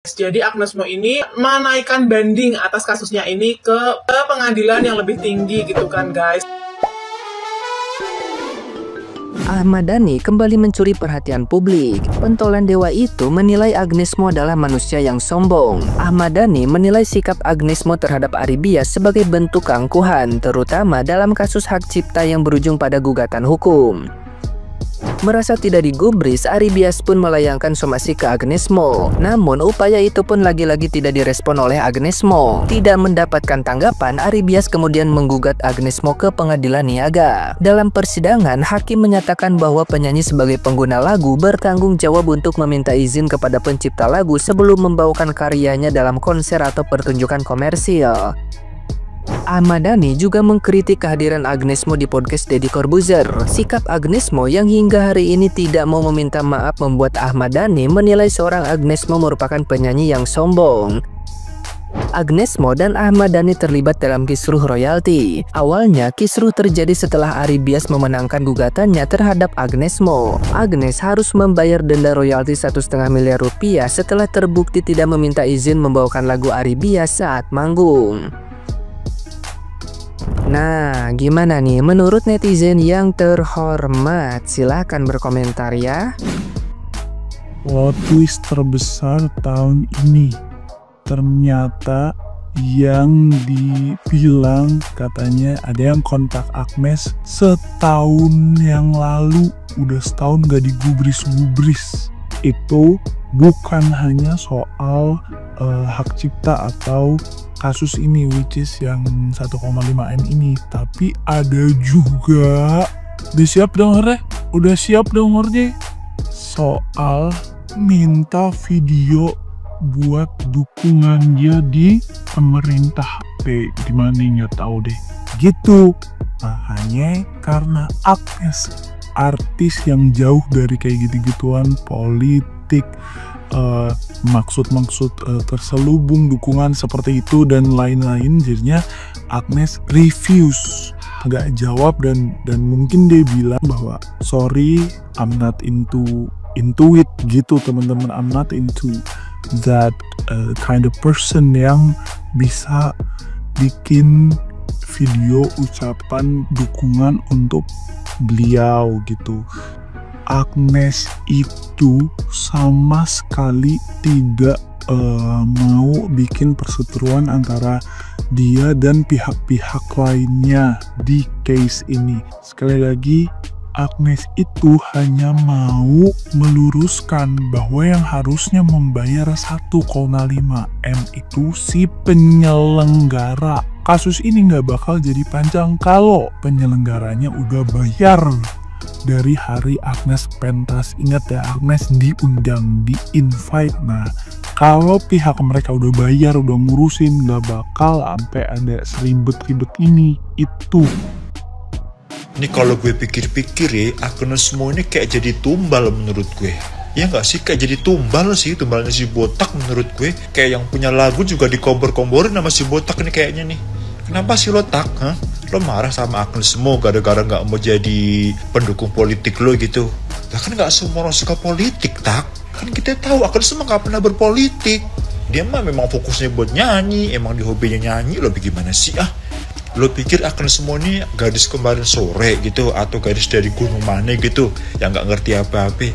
Jadi Agnes Mo ini menaikkan banding atas kasusnya ini ke pengadilan yang lebih tinggi gitu kan guys. Ahmad Dhani kembali mencuri perhatian publik. Pentolan dewa itu menilai Agnes Mo adalah manusia yang sombong. Ahmad Dhani menilai sikap Agnes Mo terhadap Ari Bias sebagai bentuk keangkuhan, terutama dalam kasus hak cipta yang berujung pada gugatan hukum. Merasa tidak digubris, Ari Bias pun melayangkan somasi ke Agnes Mo. Namun upaya itu pun lagi-lagi tidak direspon oleh Agnes Mo. Tidak mendapatkan tanggapan, Ari Bias kemudian menggugat Agnes Mo ke pengadilan niaga. Dalam persidangan, hakim menyatakan bahwa penyanyi sebagai pengguna lagu bertanggung jawab untuk meminta izin kepada pencipta lagu sebelum membawakan karyanya dalam konser atau pertunjukan komersil. Ahmad Dhani juga mengkritik kehadiran Agnes Mo di podcast Deddy Corbuzier. Sikap Agnes Mo yang hingga hari ini tidak mau meminta maaf membuat Ahmad Dhani menilai seorang Agnes Mo merupakan penyanyi yang sombong. Agnes Mo dan Ahmad Dhani terlibat dalam kisruh royalti. Awalnya kisruh terjadi setelah Ari Bias memenangkan gugatannya terhadap Agnes Mo. Agnes harus membayar denda royalti 1,5 miliar rupiah setelah terbukti tidak meminta izin membawakan lagu Ari Bias saat manggung. Nah, gimana nih menurut netizen yang terhormat? Silahkan berkomentar ya. Plot twist terbesar tahun ini. Ternyata yang dibilang katanya ada yang kontak Agnes setahun yang lalu. Udah setahun gak digubris-gubris. Itu bukan hanya soal hak cipta atau kasus ini, which is yang 1,5M ini, tapi ada juga, udah siap dengernya? Udah siap dengernya? Soal minta video buat dukungan dia di pemerintah. Gimana nggak tahu deh. Gitu. Makanya karena Agnes artis yang jauh dari kayak gitu-gituan politik, maksud terselubung dukungan seperti itu dan lain-lain, jadinya Agnes refuse, nggak jawab dan mungkin dia bilang bahwa sorry, I'm not into it gitu teman-teman, I'm not into that kind of person yang bisa bikin video ucapan dukungan untuk beliau gitu. Agnes itu sama sekali tidak mau bikin perseteruan antara dia dan pihak-pihak lainnya di case ini. Sekali lagi, Agnes itu hanya mau meluruskan bahwa yang harusnya membayar 1,5M itu si penyelenggara. Kasus ini nggak bakal jadi panjang kalau penyelenggaranya udah bayar dari hari Agnes pentas. Ingat ya, Agnes diundang, di-invite. Nah, kalau pihak mereka udah bayar, udah ngurusin, nggak bakal sampai ada seribet-ribet ini. Itu. Ini kalau gue pikir-pikir ya, Agnes Mo ini kayak jadi tumbal menurut gue. Ya nggak sih, kayak jadi tumbal sih, tumbalnya si botak menurut gue. Kayak yang punya lagu juga dikompor-komporin sama si botak ini kayaknya nih. Kenapa sih lo tak? Lo marah sama Agnes Mo gara-gara gak mau jadi pendukung politik lo gitu? Lah kan gak semua orang suka politik, tak? Kan kita tahu Agnes Mo gak pernah berpolitik. Dia mah memang fokusnya buat nyanyi, emang di hobinya nyanyi. Lo bagaimana sih ah? Lo pikir Agnes Mo ini gadis kemarin sore gitu, atau gadis dari gunung mana gitu yang gak ngerti apa-apa?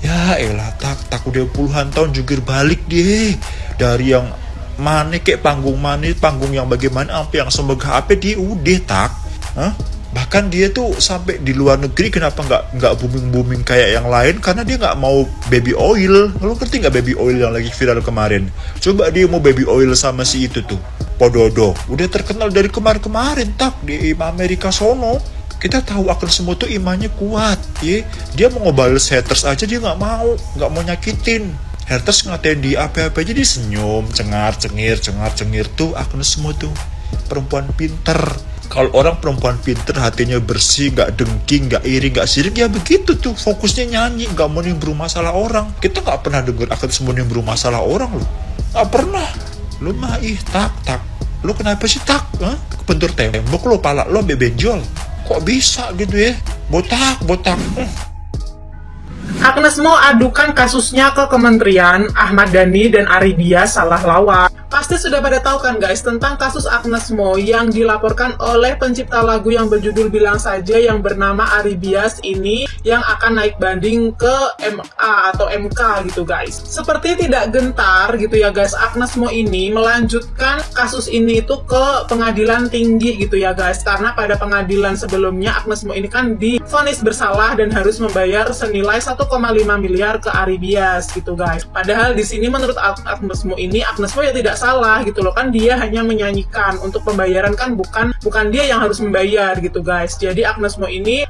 Ya elah tak udah puluhan tahun jungkir balik dia. Dari yang mana kayak panggung yang bagaimana sampai yang semoga apa dia udah tak. Bahkan dia tuh sampai di luar negeri kenapa nggak booming kayak yang lain, karena dia nggak mau baby oil. Lo ngerti nggak baby oil yang lagi viral kemarin? Coba dia mau baby oil sama si itu tuh Pododo, udah terkenal dari kemarin tak di Amerika sono. Kita tahu akan semua tuh imannya kuat ya. Dia mau ngebales haters aja dia nggak mau nyakitin. Haters ngatain di apa-apa aja dia senyum, cengar-cengir tuh Agnes Mo tuh perempuan pinter. Kalau orang perempuan pinter hatinya bersih, gak dengki, gak iri, gak sirik, ya begitu tuh, fokusnya nyanyi, gak mau nimbrung masalah orang. Kita gak pernah denger Agnes Mo nimbrung masalah orang loh, gak pernah. Lu mah tak, lu kenapa sih tak? Kebentur tembok lo, pala lo bebenjol, kok bisa gitu ya? Botak. Agnes Mo adukan kasusnya ke kementerian, Ahmad Dhani dan Ari Bias salah lawan. Pasti sudah pada tahu kan guys tentang kasus Agnes Mo yang dilaporkan oleh pencipta lagu yang berjudul Bilang Saja yang bernama Ari Bias ini yang akan naik banding ke MA atau MK gitu guys. Seperti tidak gentar gitu ya guys, Agnes Mo ini melanjutkan kasus ini itu ke pengadilan tinggi gitu ya guys. Karena pada pengadilan sebelumnya Agnes Mo ini kan divonis bersalah dan harus membayar senilai 1,5 miliar ke Ari Bias gitu guys. Padahal di sini menurut Agnes Mo ini, Agnes Mo ya tidak salah gitu loh, kan dia hanya menyanyikan, untuk pembayaran kan bukan dia yang harus membayar gitu guys. Jadi Agnes Mo ini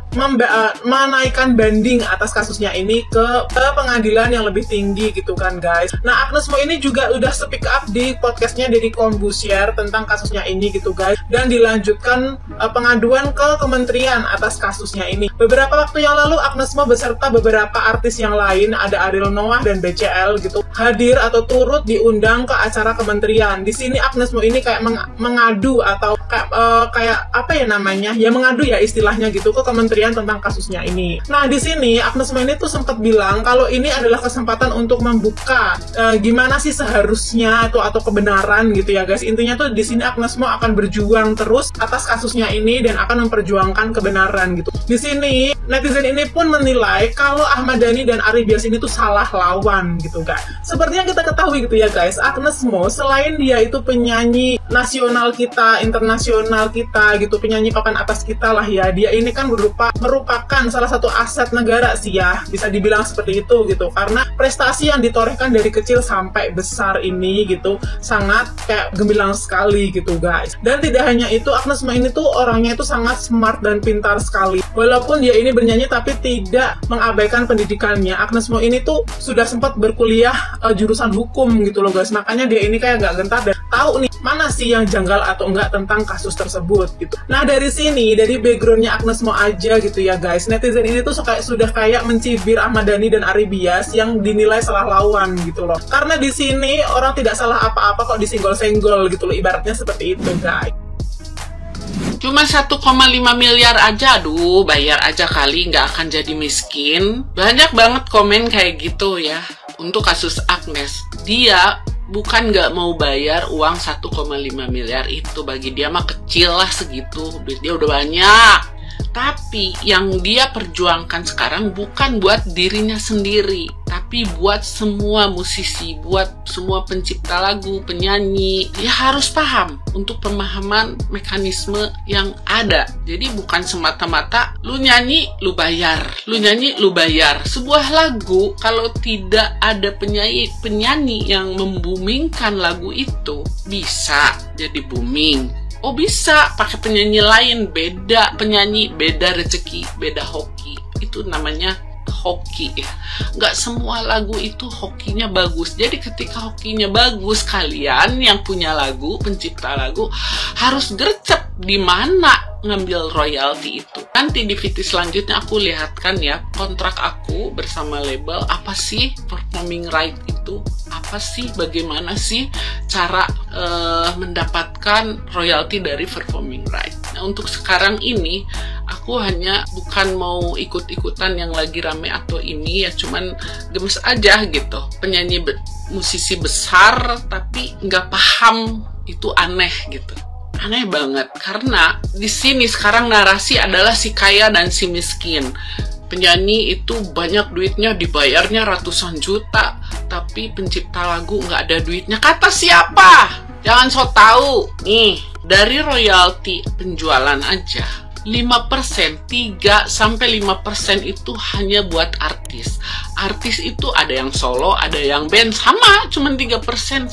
menaikkan banding atas kasusnya ini ke pengadilan yang lebih tinggi gitu kan guys. Nah Agnes Mo ini juga udah speak up di podcastnya Deddy Corbuzier tentang kasusnya ini gitu guys, dan dilanjutkan pengaduan ke kementerian atas kasusnya ini. Beberapa waktu yang lalu Agnes Mo beserta beberapa artis yang lain, ada Ariel Noah dan BCL gitu, hadir atau turut diundang ke acara kementerian. Di sini Agnes Mo ini kayak mengadu atau kayak apa ya namanya, ya mengadu ya istilahnya gitu ke kementerian tentang kasusnya ini. Nah di sini Agnes Mo ini tuh sempat bilang kalau ini adalah kesempatan untuk membuka gimana sih seharusnya atau kebenaran gitu ya guys. Intinya tuh di sini Agnes Mo akan berjuang terus atas kasusnya ini dan akan memperjuangkan kebenaran gitu. Di sini netizen ini pun menilai kalau Ahmad Dhani dan Ari Bias ini tuh salah lawan gitu guys. Seperti yang kita ketahui gitu ya guys, Agnes Mo selain dia itu penyanyi nasional kita, internasional kita gitu, penyanyi papan atas kita lah ya, dia ini kan merupakan salah satu aset negara sih ya, bisa dibilang seperti itu gitu, karena prestasi yang ditorehkan dari kecil sampai besar ini gitu sangat kayak gemilang sekali gitu guys. Dan tidak hanya itu, Agnes Mo ini tuh orangnya itu sangat smart dan pintar sekali. Walaupun dia ini bernyanyi tapi tidak mengabaikan pendidikannya. Agnes Mo ini tuh sudah sempat berkuliah jurusan hukum gitu loh guys, makanya dia ini kayak gak gentar dan tahu nih mana sih yang janggal atau enggak tentang kasus tersebut gitu. Nah dari sini, dari backgroundnya Agnes Mo aja gitu ya guys, netizen ini tuh sudah kayak mencibir Ahmad Dhani dan Ari Bias yang dinilai salah lawan gitu loh. Karena di sini orang tidak salah apa-apa kok disenggol-senggol gitu loh, ibaratnya seperti itu guys. Cuma 1,5 miliar aja, aduh bayar aja kali, nggak akan jadi miskin. Banyak banget komen kayak gitu ya. Untuk kasus Agnes, dia bukan nggak mau bayar uang 1,5 miliar itu, bagi dia mah kecil lah segitu, duit dia udah banyak. Tapi yang dia perjuangkan sekarang bukan buat dirinya sendiri, tapi buat semua musisi, buat semua pencipta lagu, penyanyi. Dia harus paham untuk pemahaman mekanisme yang ada. Jadi bukan semata-mata lu nyanyi, lu bayar. Lu nyanyi, lu bayar. Sebuah lagu kalau tidak ada penyanyi yang membumingkan lagu itu, bisa jadi booming. Oh bisa, pakai penyanyi lain, beda penyanyi, beda rezeki, beda hoki. Itu namanya hoki ya. Nggak semua lagu itu hokinya bagus. Jadi ketika hokinya bagus, kalian yang punya lagu, pencipta lagu, harus gercep di mana ngambil royalti itu. Nanti di video selanjutnya aku lihatkan ya kontrak aku bersama label, apa sih performing right itu, apa sih, bagaimana sih cara mendapatkan royalti dari performing right. Nah untuk sekarang ini aku hanya bukan mau ikut-ikutan yang lagi rame atau ini ya, cuman gemes aja gitu. Penyanyi musisi besar tapi nggak paham, itu aneh gitu. Aneh banget, karena di sini sekarang narasi adalah si kaya dan si miskin. Penyanyi itu banyak duitnya, dibayarnya ratusan juta, tapi pencipta lagu nggak ada duitnya. Kata siapa? Jangan sok tahu. Nih, dari royalti penjualan aja, 5%, 3-5% itu hanya buat artis. Artis itu ada yang solo, ada yang band, sama cuman 3-5%.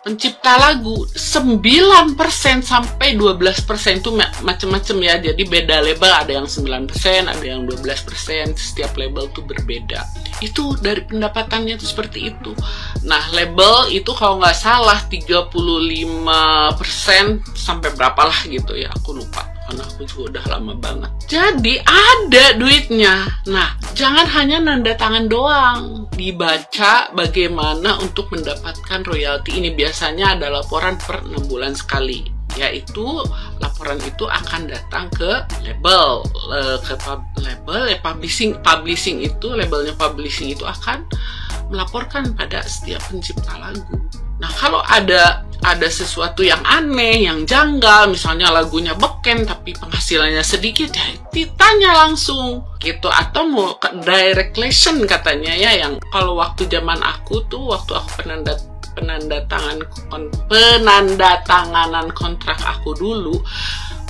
Pencipta lagu 9-12% itu macem-macem ya. Jadi beda label, ada yang 9%, ada yang 12%. Setiap label tuh berbeda. Itu dari pendapatannya tuh seperti itu. Nah, label itu kalau nggak salah 35% sampai berapalah gitu ya, aku lupa. Karena aku juga udah lama banget. Jadi ada duitnya. Nah, jangan hanya nanda tangan doang. Dibaca bagaimana untuk mendapatkan royalti ini. Biasanya ada laporan per 6 bulan sekali. yaitu laporan itu akan datang ke label, publishing itu, labelnya publishing itu akan melaporkan pada setiap pencipta lagu. Nah, kalau ada sesuatu yang aneh, yang janggal, misalnya lagunya beken tapi penghasilannya sedikit, ya ditanya langsung gitu. Atau mau direct lesson katanya ya, yang kalau waktu zaman aku tuh, waktu aku penandatanganan kontrak aku dulu,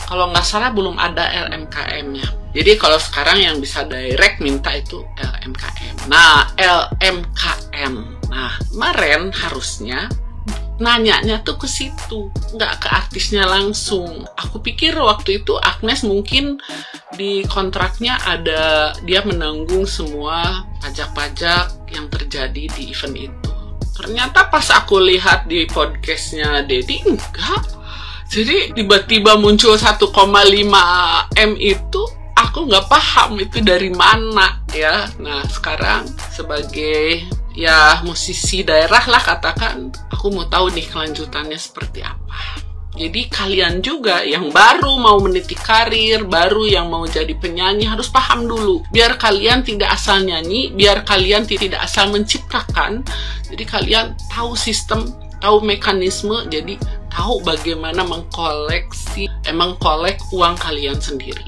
kalau nggak salah belum ada LMKM-nya. Jadi kalau sekarang yang bisa direct minta itu LMKM. Nah, LMKM. Nah, kemarin harusnya nanyanya tuh ke situ, nggak ke artisnya langsung. Aku pikir waktu itu Agnes mungkin di kontraknya ada dia menanggung semua pajak-pajak yang terjadi di event itu. Ternyata pas aku lihat di podcastnya Dedi, enggak. Jadi tiba-tiba muncul 1,5 M itu, aku nggak paham itu dari mana ya. Nah, sekarang sebagai ya musisi daerah lah katakan, aku mau tahu nih kelanjutannya seperti apa. Jadi kalian juga yang baru mau meniti karir, baru yang mau jadi penyanyi harus paham dulu. Biar kalian tidak asal nyanyi, biar kalian tidak asal menciptakan. Jadi kalian tahu sistem, tahu mekanisme, jadi tahu bagaimana mengkolek uang kalian sendiri.